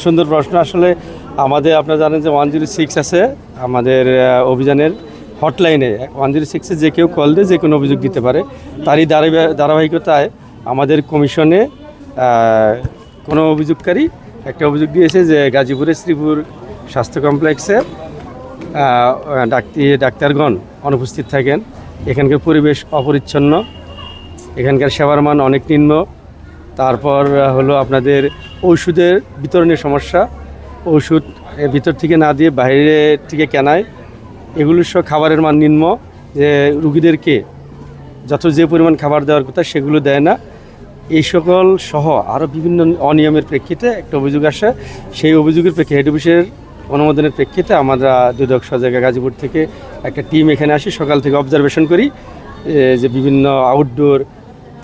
সুন্দর প্রশ্ন। আসলে আমাদের আপনারা জানেন যে 106 আছে আমাদের অভিযানের হটলাইনে। 106-এ যে কেউ কল দিয়ে যে কোনো অভিযোগ দিতে পারে। তারই ধারাবাহিকতায় আমাদের কমিশনে কোনো অভিযোগকারী একটা অভিযোগ দিয়েছে যে গাজীপুরের শ্রীপুর স্বাস্থ্য কমপ্লেক্সে ডাক্তারগণ অনুপস্থিত থাকেন, এখানকার পরিবেশ অপরিচ্ছন্ন, এখানকার সেবার মান অনেক নিম্ন। তারপর হলো আপনাদের ওষুধের বিতরণের সমস্যা, ওষুধ ভিতর থেকে না দিয়ে বাইরে থেকে কেনায়, এগুলো সব খাবারের মান নিম্ন, যে রুগীদেরকে যে পরিমাণ খাবার দেওয়ার কথা সেগুলো দেয় না। এই সকল সহ আরও বিভিন্ন অনিয়মের প্রেক্ষিতে একটা অভিযোগ আসে। সেই অভিযোগের প্রেক্ষিতে হেড অফিসের অনুমোদনের প্রেক্ষিতে আমরা দুদক সজাগা গাজীপুর থেকে একটা টিম এখানে আসি, সকাল থেকে অবজারভেশন করি যে বিভিন্ন আউটডোর,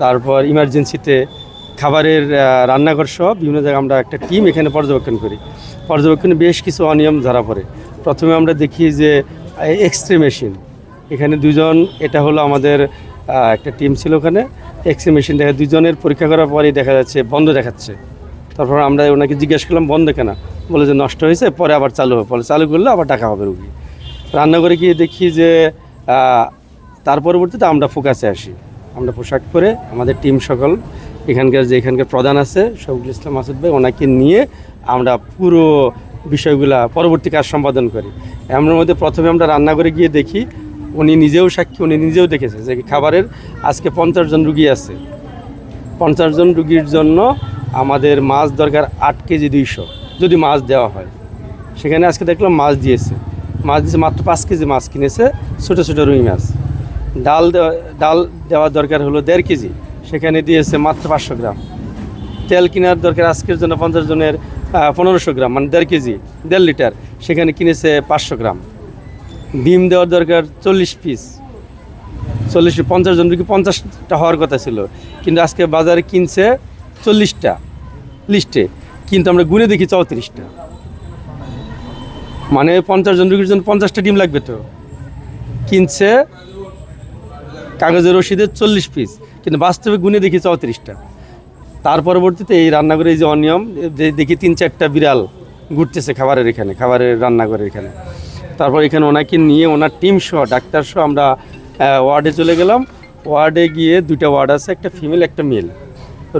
তারপর ইমার্জেন্সিতে খাবারের রান্নাঘর সহ বিভিন্ন জায়গায় আমরা একটা টিম এখানে পর্যবেক্ষণ করি। পর্যবেক্ষণে বেশ কিছু অনিয়ম ধরা পড়ে। প্রথমে আমরা দেখি যে এক্সরে মেশিন, এখানে দুজন, এটা হলো আমাদের একটা টিম ছিল ওখানে, এক্সরে মেশিন দেখা দুজনের পরীক্ষা করার পরেই দেখা যাচ্ছে বন্ধ দেখাচ্ছে। তারপর আমরা ওনাকে জিজ্ঞেস করলাম বন্ধ কেন, বলে যে নষ্ট হয়েছে, পরে আবার চালু হবে, পরে চালু করলে আবার টাকা হবে রুগী। রান্নাঘরে গিয়ে দেখি যে তার পরবর্তীতে আমরা ফোকাসে আসি, আমরা পোশাক পরে আমাদের টিম সকল এখানকার প্রধান আছে শফিকুল ইসলাম মাসুদ ভাই, ওনাকে নিয়ে আমরা পুরো বিষয়গুলা পরবর্তী কাজ সম্পাদন করি। এমন মধ্যে প্রথমে আমরা রান্নাঘরে গিয়ে দেখি, উনি নিজেও সাক্ষী, উনি নিজেও দেখেছে যে খাবারের আজকে 50 জন রুগী আছে। 50 জন রুগীর জন্য আমাদের মাছ দরকার 8 কেজি 200, যদি মাছ দেওয়া হয়। সেখানে আজকে দেখলাম মাছ দিয়েছে মাত্র 5 কেজি মাছ কিনেছে, ছোটো ছোটো রুই মাছ। ডাল দেওয়ার দরকার হলো 1.5 কেজি, সেখানে দিয়েছে মাত্র 500 গ্রাম। তেল কেনার দরকার আজকের জন্য 50 জনের 1500 গ্রাম, মানে 1.5 কেজি 1.5 লিটার, সেখানে কিনেছে 500 গ্রাম। ডিম দেওয়ার দরকার 40 পিস, 50 জন রুগী 50টা হওয়ার কথা ছিল, কিন্তু আজকে বাজারে কিনছে 40টা লিস্টে, কিন্তু আমরা গুনে দেখি 34টা। মানে 50 জন রুগীর জন্য 50টা ডিম লাগবে, তো কিনছে কাগজের রসিদে 40 পিস, কিন্তু বাস্তবে গুনে দেখি 34টা। তার পরবর্তীতে এই রান্নাঘরে এই যে অনিয়ম দেখি 3-4টা বিড়াল ঘুরতেছে খাবারের রান্নাঘরের এখানে। তারপর এখানে ওনাকে নিয়ে ওনার টিম সহ ডাক্তার সহ আমরা ওয়ার্ডে চলে গেলাম। ওয়ার্ডে গিয়ে 2টা ওয়ার্ড আছে, একটা ফিমেল একটা মেল।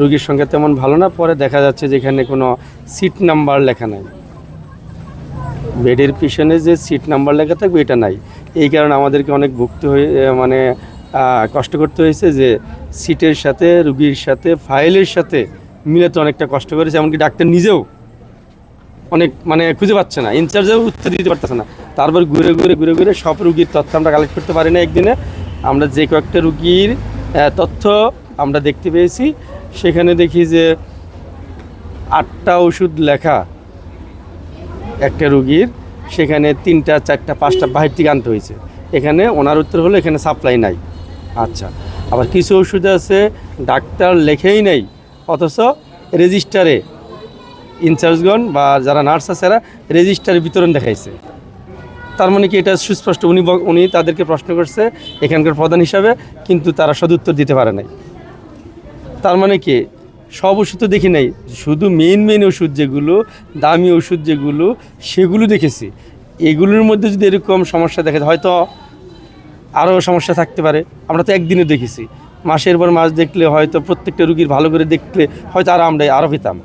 রুগীর সংখ্যা তেমন ভালো না, পরে দেখা যাচ্ছে যে এখানে কোনো সিট নাম্বার লেখা নাই, বেডের পিছনে যে সিট নাম্বার লেখা থাকবে এটা নাই। এই কারণে আমাদেরকে অনেক ভুগতে হয়ে কষ্ট করতে হয়েছে, যে সিটের সাথে রুগীর সাথে ফাইলের সাথে মিলাতে অনেকটা কষ্ট করেছে। এমনকি ডাক্তার নিজেও অনেক খুঁজে পাচ্ছে না, ইনচার্জেও উত্তর দিতে পারতেছে না। তারপর ঘুরে ঘুরে সব রুগীর তথ্য আমরা কালেক্ট করতে পারি না একদিনে। আমরা যে কয়েকটা রুগীর তথ্য আমরা দেখতে পেয়েছি, সেখানে দেখি যে 8টা ওষুধ লেখা একটা রুগীর, সেখানে 3টা 4টা 5টা বাহির থেকে আনতে হয়েছে। এখানে ওনার উত্তর হলো এখানে সাপ্লাই নাই। আচ্ছা, আবার কিছু ওষুধ আছে ডাক্তার লেখেই নেই, অথচ রেজিস্টারে ইনচার্জগণ বা যারা নার্স আছে এরা রেজিস্টারে বিতরণ দেখাইছে। তার মানে কি এটা সুস্পষ্ট, উনি তাদেরকে প্রশ্ন করছে এখানকার প্রধান হিসাবে, কিন্তু তারা সদুত্তর দিতে পারে নাই। তার মানে কি সব ওষুধ তো দেখি নাই, শুধু মেইন ওষুধ যেগুলো, দামি ওষুধ যেগুলো, সেগুলো দেখেছি। এগুলোর মধ্যে যদি এরকম সমস্যা দেখা যায়, হয়তো আরও সমস্যা থাকতে পারে। আমরা তো একদিনে দেখেছি, মাসের পর মাস দেখলে হয়তো প্রত্যেকটা রুগীর ভালো করে দেখলে হয়তো আমরা আরও পেতাম।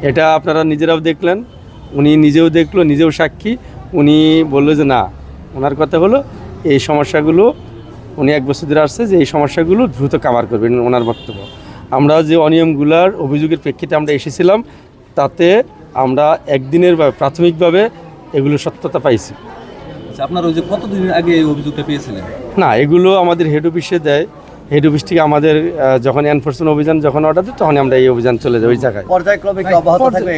এটা আপনারা নিজেরাও দেখলেন, উনি নিজেও দেখলো, নিজেও সাক্ষী। উনি বললো যে না, ওনার কথা হলো এই সমস্যাগুলো, উনি 1 বছর ধরে আসছে, যে এই সমস্যাগুলো দ্রুত কাভার করবেন, ওনার বক্তব্য। আমরা যে অনিয়মগুলার অভিযোগের প্রেক্ষিতে আমরা এসেছিলাম, তাতে আমরা একদিনের প্রাথমিকভাবে এগুলো সত্যতা পাইছি। আপনার ওই যে কতদিন আগে এই অভিযোগটা পেয়েছিলেন? না, এগুলো আমাদের হেড অফিসে দেয়। হেড অফিস থেকে আমাদের যখন এনফোর্সমেন্ট অভিযান যখন অর্ডার দেয়, তখন আমরা এই অভিযান চলে যাই ওই জায়গায়। পর্যায়ক্রমে কি অব্যাহত থাকবে?